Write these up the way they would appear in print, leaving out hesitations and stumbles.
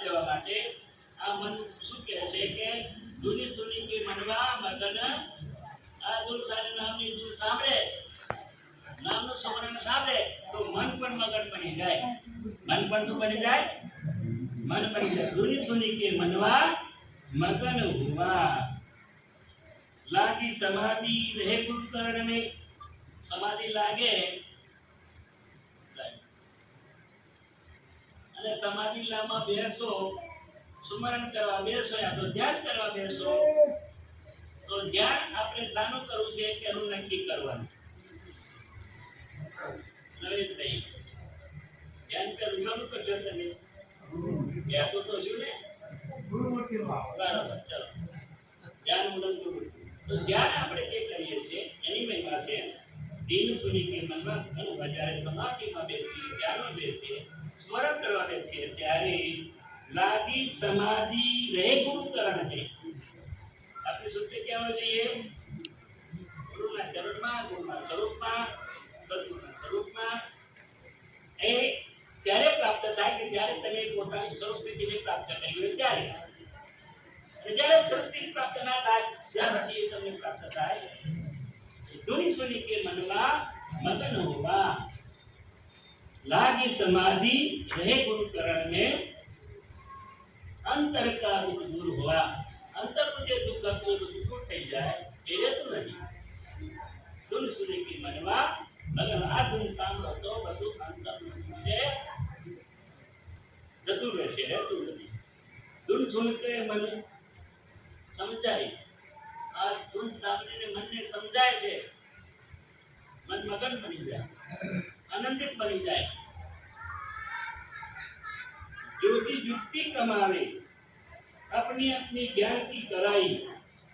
દેવા માટે આ મન શું કહે છે કે જૂની સુની કે મનવા મગન આ દૂર સારી નામની દૂર સાંભળે નામનું સ્મરણ સાંભળે તો મન પણ મગન બની જાય. મન પણ શું બની જાય? મન બની જાય. જૂની સુની કે મનવા મગન હુआ लागी समाधि रहे गुरु चरण में. समाधि लागे અને સમાધિ લામાં બેસો, સુમરણ કરવા બેસો યા તો ધ્યાન કરવા બેસો તો ધ્યાન આપણે શાનું કરવું છે કે એનું નક્કી કરવાનું. નરેશ ભાઈ ધ્યાન કરવું શાનું કરજો તમે? યા તો શું ને બરાબર. ચલો ધ્યાન મુલન ગુરુ. તો ધ્યાન આપણે જે કરીએ છીએ એની મહિમા છે દિન સુની કે મનમાં ઘણું જ્યારે સમાધિમાં બેસીએ ધ્યાનમાં બેસીએ સ્મરણ કરવા બેસીએ ત્યારે લાગી સમાધિ રહે ગુરુ ચરણ છે. આપણે સૂત્ર કહેવા જોઈએ ગુરુના ચરણમાં, ગુરુના સ્વરૂપમાં, સદગુરુના સ્વરૂપમાં. એ ત્યારે પ્રાપ્ત થાય કે જ્યારે તમે પોતાની સ્વરૂપ સ્થિતિને પ્રાપ્ત કરી હોય ત્યારે. જ્યારે શક્તિ પ્રાપ્ત ના થાય ત્યાં સુધી તમને પ્રાપ્ત થાય. ધૂની સુની કે મનમાં મગન હોવા लागी समाधि रहे गुरु चरण में अंतर का दुख दूर हुआ. अंतर मुझे दुख का कोई दूर થઈ જાય એ રહેતું નથી. ધૂન સુની કે મનવા મગન. આ ધૂન સાંભળો તો બધું અંતર છે જતું રહેશે, રહેતું નથી. ધૂન સુન કે મન સમજાય. આ ધૂન સાંભળીને મનને સમજાય છે, મન મગન બની જાય, आनंदित बनी जाए. योगी युक्ति कमावे अपनी अपनी ज्ञान की कराई.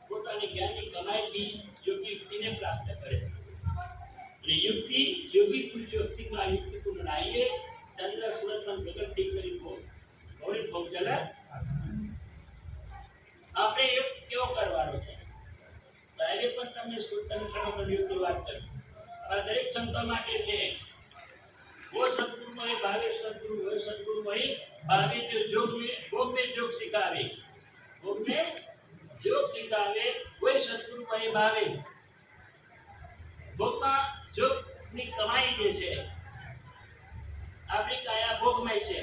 પોતાની જ્ઞાનની કમાઈ થી યોગી યુક્તિને પ્રાપ્ત કરે. અને યુક્તિ યોગી કુલ યોગિમાં યુક્તિ को बनाइए. चंद्र सूरज मन जगत ठीक કરી को और ભોગ ચલા. આપણે એક કેવો કરવાનો છે સાહેબે પણ તમને સુલતાન સરોવર ની વાત કરી. આ દરેક સંતો માટે છે. वो सदगुरु में भावे सदगुरु वो सदगुरु वही भावे जो योग में भोग में योग सिखावे. भोग में योग सिखावे वही सदगुरु वही भावे. भोग में योग ની કમાઈ જે છે આપણી કાયા ભોગમય છે.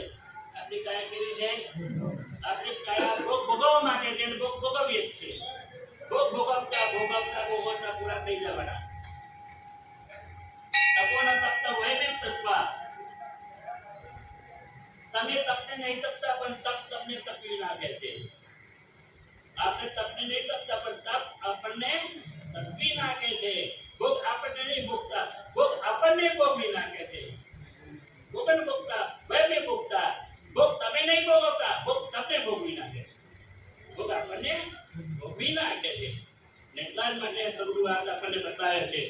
આપણી કાયા કેવી છે? આપણી કાયા ભોગ ભોગવવા માટે છે. ભોગ ભોગવીએ છે. ભોગ ભોગવતા પૂરા થઈ જવાના. તપોના તપતા હોય ને તત્વા તમે તપને નહીં તપતા પણ તપ તમને તપી નાખે છે. આપણે તપને નહીં તપતા પણ તપ આપણને તપી નાખે છે. ભોગ આપણને નહીં ભોગતા, ભોગ આપણને ભોગવી નાખે છે. ભોગન ભોગતા વયમે ભોગતા. ભોગ તમે નહીં ભોગવતા, ભોગ તમને ભોગવી નાખે છે. ભોગ આપણને ભોગવી નાખે છે. એટલા જ માટે સદગુરુ આપણને બતાવે છે